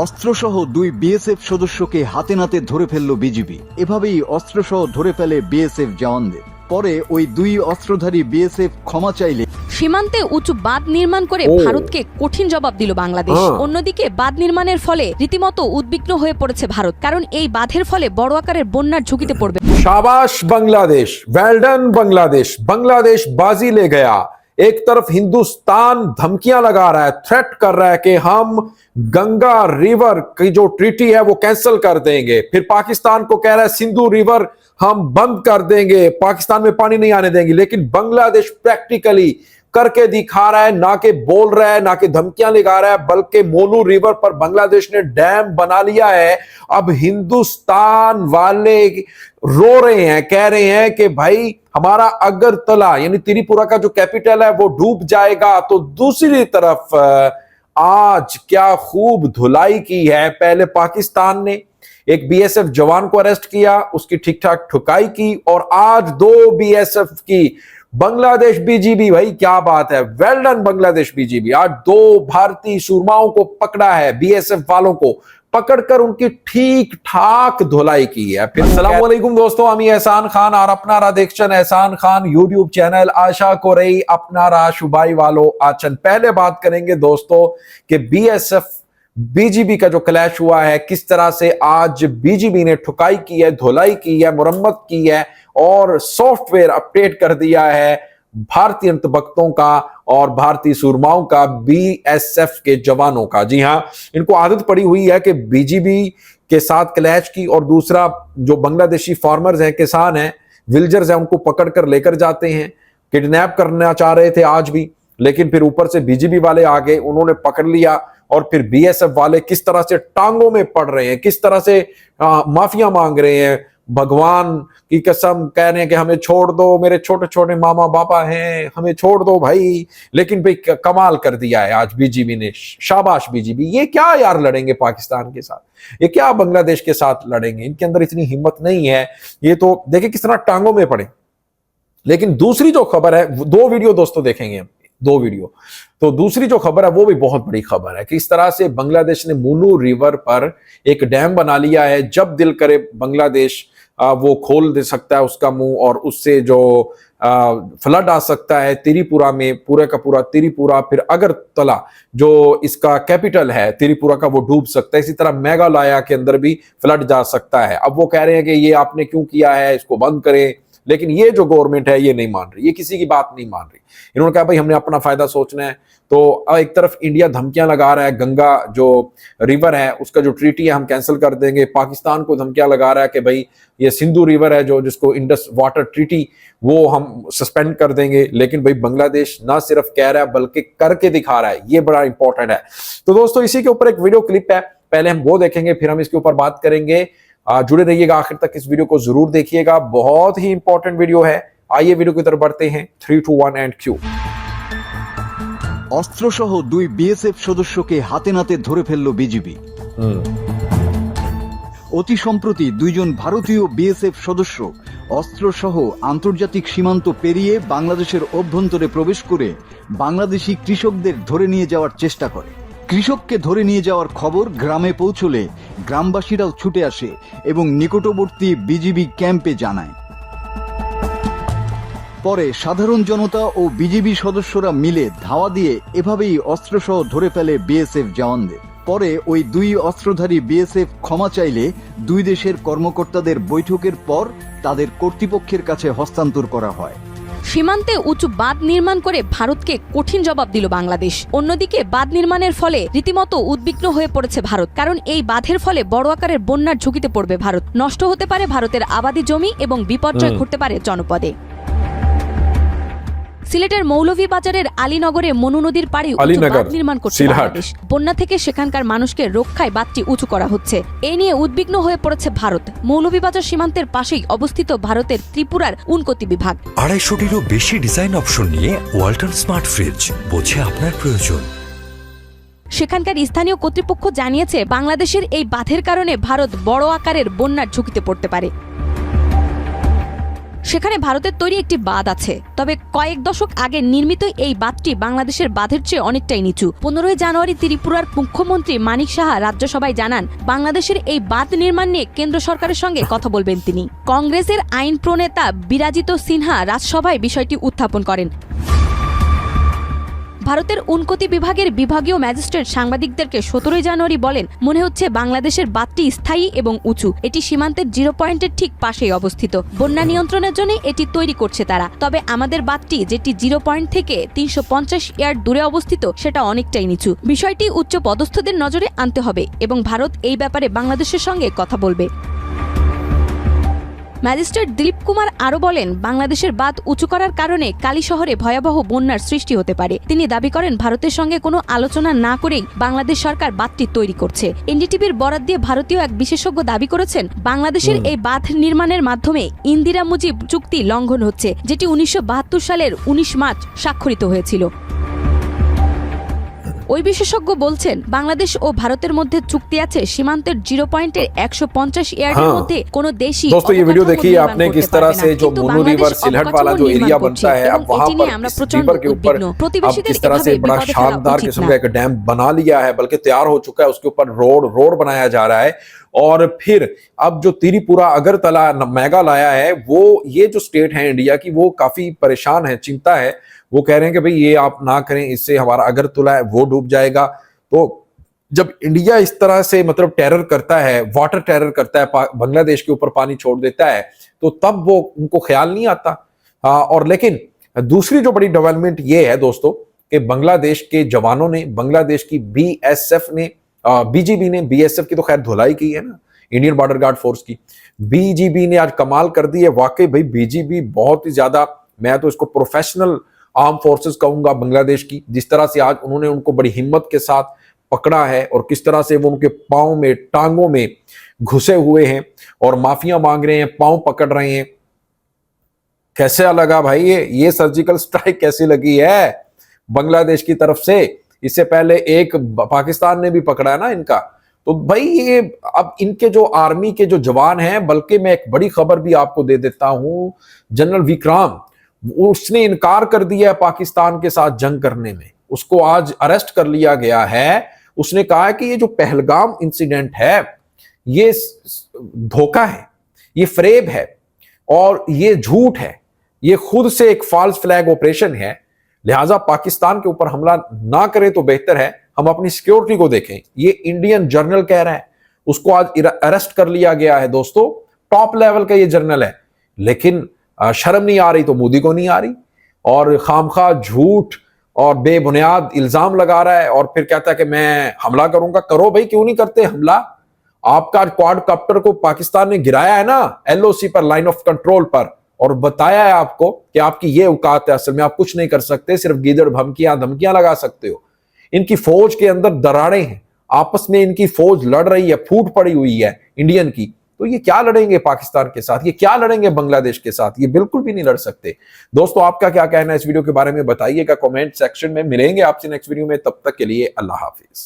অস্ত্রসহ দুই বিএসএফ সদস্যকে হাতে নাতে ধরে ফেলল বিজিবি। এভাবেই অস্ত্রসহ ধরে ফেলে বিএসএফ জওয়ানদের। পরে ওই দুই অস্ত্রধারী বিএসএফ ক্ষমা চাইলে সীমান্তে উঁচু বাঁধ নির্মাণ করে ভারতকে কঠিন জবাব দিল বাংলাদেশ। অন্যদিকে বাঁধ নির্মাণের ফলে রীতিমতো উদ্বিগ্ন হয়ে পড়েছে ভারত, কারণ এই বাঁধের ফলে বড় আকারের বন্যার ঝুঁকিতে পড়বে। शाबाश बांग्लादेश, वेल डन बांग्लादेश। बांग्लादेश बाजी ले गया। एक तरफ हिंदुस्तान धमकियां लगा रहा है, थ्रेट कर रहा है कि हम गंगा रिवर की जो ट्रीटी है वो कैंसिल कर देंगे। फिर पाकिस्तान को कह रहा है सिंधु रिवर हम बंद कर देंगे, पाकिस्तान में पानी नहीं आने देंगे। लेकिन बांग्लादेश प्रैक्टिकली करके दिखा रहा है, ना कि बोल रहा है, ना कि धमकियां लगा रहा है, बल्कि मोनू रिवर पर बांग्लादेश ने डैम बना लिया है। अब हिंदुस्तान वाले रो रहे हैं, कह रहे हैं कि भाई हमारा अगरतला यानी त्रिपुरा का जो कैपिटल है वो डूब जाएगा। तो दूसरी तरफ आज क्या खूब धुलाई की है। पहले पाकिस्तान ने एक बीएसएफ जवान को अरेस्ट किया, उसकी ठीक ठाक ठुकाई की, और आज दो बीएसएफ की बांग्लादेश बीजीबी। भाई क्या बात है, वेल डन बांग्लादेश बीजीबी। आज दो भारतीय सूरमाओं को पकड़ा है, बीएसएफ वालों को पकड़कर उनकी ठीक ठाक धुलाई की है। फिर अस्सलाम वालेकुम दोस्तों, আমি এহসান খান আর আপনারা দেখছেন এহসান খাन यूट्यूब चैनल। आशा करें আপনারা সবাই ভালো আছেন। पहले बात करेंगे दोस्तों कि बीएसएफ बीजीबी का जो क्लैश हुआ है, किस तरह से आज बीजीबी ने ठुकाई की है, धुलाई की है, मुरम्मत की है और सॉफ्टवेयर अपडेट कर दिया है भारतीय अंतभक्तों का और भारतीय सूरमाओं का, बीएसएफ के जवानों का। जी हां, इनको आदत पड़ी हुई है कि बीजीबी के साथ क्लैश की, और दूसरा जो बांग्लादेशी फार्मर्स हैं, किसान हैं, विलेजर्स हैं, उनको पकड़कर लेकर जाते हैं। किडनैप करना चाह रहे थे आज भी, लेकिन फिर ऊपर से बीजीबी वाले आ गए, उन्होंने पकड़ लिया। और फिर बीएसएफ वाले किस तरह से टांगों में पड़ रहे हैं, किस तरह से माफिया मांग रहे हैं, भगवान की कसम कह रहे हैं कि हमें छोड़ दो, मेरे छोटे छोटे मामा बापा हैं, हमें छोड़ दो भाई। लेकिन भाई कमाल कर दिया है आज बीजीबी ने। शाबाश बीजीबी। ये क्या यार लड़ेंगे पाकिस्तान के साथ, ये क्या बांग्लादेश के साथ लड़ेंगे, इनके अंदर इतनी हिम्मत नहीं है। ये तो देखिए किस तरह टांगों में पड़े। लेकिन दूसरी जो खबर है, दो वीडियो दोस्तों देखेंगे हम, दो वीडियो। तो दूसरी जो खबर है वो भी बहुत बड़ी खबर है कि इस तरह से बांग्लादेश ने मोनू रिवर पर एक डैम बना लिया है। जब दिल करे बांग्लादेश वो खोल दे सकता है उसका मुंह, और उससे जो फ्लड आ सकता है त्रिपुरा में, पूरे का पूरा त्रिपुरा, फिर अगरतला जो इसका कैपिटल है त्रिपुरा का, वो डूब सकता है। इसी तरह मेघालय के अंदर भी फ्लड जा सकता है। अब वो कह रहे हैं कि ये आपने क्यों किया है, इसको बंद करें। लेकिन ये जो गवर्नमेंट है ये नहीं मान रही, ये किसी की बात नहीं मान रही। इन्होंने कहा भाई हमने अपना फायदा सोचना है। तो एक तरफ इंडिया धमकियां लगा रहा है, गंगा जो रिवर है उसका जो ट्रीटी है हम कैंसिल कर देंगे। पाकिस्तान को धमकियां लगा रहा है कि भाई ये सिंधु रिवर है जो जिसको इंडस वाटर ट्रीटी, वो हम सस्पेंड कर देंगे। लेकिन भाई बांग्लादेश ना सिर्फ कह रहा है बल्कि करके दिखा रहा है, ये बड़ा इंपॉर्टेंट है। तो दोस्तों इसी के ऊपर एक वीडियो क्लिप है, पहले हम वो देखेंगे, फिर हम इसके ऊपर बात करेंगे। जुड़े रहिएगा आखिर तक, इस वीडियो को जरूर देखिएगा, बहुत ही इंपॉर्टेंट वीडियो है। आइए वीडियो की तरफ बढ़ते हैं। 3, 2, 1 एंड क्यू। অস্ত্রসহ দুই বিএসএফ সদস্যকে হাতে নাতে ধরে ফেলল বিজিবি। অতি সম্প্রতি দুইজন ভারতীয় বিএসএফ সদস্য অস্ত্রসহ আন্তর্জাতিক সীমান্ত পেরিয়ে বাংলাদেশের অভ্যন্তরে প্রবেশ করে বাংলাদেশি কৃষকদের ধরে নিয়ে যাওয়ার চেষ্টা করে। কৃষককে ধরে নিয়ে যাওয়ার খবর গ্রামে পৌঁছলে গ্রামবাসীরাও ছুটে আসে এবং নিকটবর্তী বিজিবি ক্যাম্পে জানায়। পরে সাধারণ জনতা ও বিজিবি সদস্যরা মিলে ধাওয়া দিয়ে এভাবেই অস্ত্রসহ ধরে ফেলে বিএসএফ জওয়ানদের। পরে ওই দুই অস্ত্রধারী বিএসএফ ক্ষমা চাইলে দুই দেশের কর্মকর্তাদের বৈঠকের পর তাদের কর্তৃপক্ষের কাছে হস্তান্তর করা হয়। সীমান্তে উঁচু বাঁধ নির্মাণ করে ভারতকে কঠিন জবাব দিল বাংলাদেশ। অন্যদিকে বাঁধ নির্মাণের ফলে রীতিমতো উদ্বিগ্ন হয়ে পড়েছে ভারত, কারণ এই বাঁধের ফলে বড় আকারের বন্যার ঝুঁকিতে পড়বে ভারত। নষ্ট হতে পারে ভারতের আবাদি জমি এবং বিপর্যয় ঘটতে পারে জনপদে। সিলেটের মৌলভীবাজারের আলীনগরে মনু নদীর পাড়ে বাঁধ নির্মাণ করছে বাংলাদেশ। বন্যা থেকে সেখানকার মানুষকে রক্ষায় বাঁধটি উঁচু করা হচ্ছে, এই নিয়ে উদ্বিগ্ন হয়ে পড়েছে ভারত। মৌলভীবাজার সীমান্তের পাশেই অবস্থিত ভারতের ত্রিপুরার উনকোটি বিভাগ। 250-টিরও বেশি ডিজাইন অপশন নিয়ে ওয়ালটন স্মার্ট ফ্রিজ, বোঝে আপনার প্রয়োজন। সেখানকার স্থানীয় কর্তৃপক্ষ জানিয়েছে বাংলাদেশের এই বাঁধের কারণে ভারত বড় আকারের বন্যার ঝুঁকিতে পড়তে পারে। সেখানে ভারতের তৈরি একটি বাঁধ আছে, তবে কয়েক দশক আগে নির্মিত এই বাঁধটি বাংলাদেশের বাঁধের চেয়ে অনেকটাই নিচু। 15 জানুয়ারি ত্রিপুরার মুখ্যমন্ত্রী মানিক সাহা রাজ্যসভায় জানান, বাংলাদেশের এই বাঁধ নির্মাণ নিয়ে কেন্দ্র সরকারের সঙ্গে কথা বলবেন তিনি। কংগ্রেসের আইন প্রণেতা বিরাজিত সিনহা রাজসভায় বিষয়টি উত্থাপন করেন। ভারতের উনকোটি বিভাগের বিভাগীয় ম্যাজিস্ট্রেট সাংবাদিকদেরকে 17 জানুয়ারি বলেন, মনে হচ্ছে বাংলাদেশের বাঁধটি স্থায়ী এবং উঁচু। এটি সীমান্তের 0 পয়েন্টের ঠিক পাশেই অবস্থিত। বন্যা নিয়ন্ত্রণের জন্য এটি তৈরি করছে তারা। তবে আমাদের বাঁধটি, যেটি 0 পয়েন্ট থেকে 350 ইয়ার্ড দূরে অবস্থিত, সেটা অনেকটাই নিচু। বিষয়টি উচ্চ পদস্থদের নজরে আনতে হবে এবং ভারত এই ব্যাপারে বাংলাদেশের সঙ্গে কথা বলবে। ম্যাজিস্ট্রেট দিলীপ কুমার আরও বলেন, বাংলাদেশের বাঁধ উঁচু করার কারণে কালী শহরে ভয়াবহ বন্যার সৃষ্টি হতে পারে। তিনি দাবি করেন, ভারতের সঙ্গে কোনো আলোচনা না করেই বাংলাদেশ সরকার বাঁধটি তৈরি করছে। এনডিটিভির বরাত দিয়ে ভারতীয় এক বিশেষজ্ঞ দাবি করেছেন, বাংলাদেশের এই বাঁধ নির্মাণের মাধ্যমে ইন্দিরা মুজিব চুক্তি লঙ্ঘন হচ্ছে, যেটি 1972 সালের 19 মার্চ স্বাক্ষরিত হয়েছিল। ওই বিশেষজ্ঞ বলছেন, বাংলাদেশ ও ভারতের মধ্যে চুক্তি আছে সীমান্তের 0 পয়েন্টের 150 ইয়ার্ডের মধ্যে কোনো দেশই। दोस्तों ये वीडियो देखिए आपने किस तरह से जो मुन्नू रिवर सिलहट वाला जो एरिया बनता है, अब वहां पर इस रिवर के ऊपर अब किस तरह से बड़ा शानदार किस्म का एक डैम बना लिया है, बल्कि तैयार हो चुका है, उसके ऊपर रोड बनाया जा रहा है। और फिर अब जो त्रिपुरा अगरतला मेगा लाया है, वो ये जो स्टेट है इंडिया की, वो काफी परेशान है, चिंता है। वो कह रहे हैं कि भाई ये आप ना करें, इससे हमारा अगरतला है वो डूब जाएगा। तो जब इंडिया इस तरह से मतलब टेरर करता है, वाटर टेरर करता है, बांग्लादेश के ऊपर पानी छोड़ देता है, तो तब वो उनको ख्याल नहीं आता। और लेकिन दूसरी जो बड़ी डेवलपमेंट ये है दोस्तों कि बांग्लादेश के जवानों ने, बांग्लादेश की बीएसएफ ने, बीजीबी ने, बीएसएफ की तो खैर धुलाई की है ना, इंडियन बॉर्डर गार्ड फोर्स की, बीजीबी ने आज कमाल कर दी है। वाकई भाई बीजीबी बहुत ही ज्यादा, मैं तो इसको प्रोफेशनल आर्म फोर्सेस कहूंगा बांग्लादेश की। जिस तरह से आज उन्होंने उनको बड़ी हिम्मत के साथ पकड़ा है और किस तरह से वो उनके पांव में, टांगों में घुसे हुए हैं और माफिया मांग रहे हैं, पांव पकड़ रहे हैं। कैसा लगा भाई ये सर्जिकल स्ट्राइक कैसी लगी है बांग्लादेश की तरफ से? इससे पहले एक पाकिस्तान ने भी पकड़ा है ना इनका। तो भाई ये अब इनके जो आर्मी के जो जवान हैं, बल्कि मैं एक बड़ी खबर भी आपको दे देता हूं, जनरल विक्रम, उसने इनकार कर दिया है पाकिस्तान के साथ जंग करने में। उसको आज अरेस्ट कर लिया गया है। उसने कहा है कि ये जो पहलगाम इंसिडेंट है, ये धोखा है, ये फ्रेब है और ये झूठ है, ये खुद से एक फॉल्स फ्लैग ऑपरेशन है। लिहाजा पाकिस्तान के ऊपर हमला ना करें तो बेहतर है, हम अपनी सिक्योरिटी को देखें। ये इंडियन जर्नल कह रहा है, उसको आज अरेस्ट कर लिया गया है दोस्तों। टॉप लेवल का ये जर्नल है, लेकिन शर्म नहीं आ रही तो मोदी को नहीं आ रही, और खामखा झूठ और बेबुनियाद इल्जाम लगा रहा है और फिर कहता है कि मैं हमला करूंगा। करो भाई, क्यों नहीं करते हमला? आपका क्वाडकॉप्टर को पाकिस्तान ने गिराया है ना एलओसी पर, लाइन ऑफ कंट्रोल पर, और बताया है आपको कि आपकी ये औकात है, असल में आप कुछ नहीं कर सकते, सिर्फ गीदड़ धमकियां लगा सकते हो। इनकी फौज के अंदर दरारें हैं, आपस में इनकी फौज लड़ रही है, फूट पड़ी हुई है इंडियन की। तो ये क्या लड़ेंगे पाकिस्तान के साथ, ये क्या लड़ेंगे बांग्लादेश के साथ? ये बिल्कुल भी नहीं लड़ सकते। दोस्तों आपका क्या कहना है इस वीडियो के बारे में बताइएगा कमेंट सेक्शन में। मिलेंगे आपसे नेक्स्ट वीडियो में, तब तक के लिए अल्लाह हाफिज।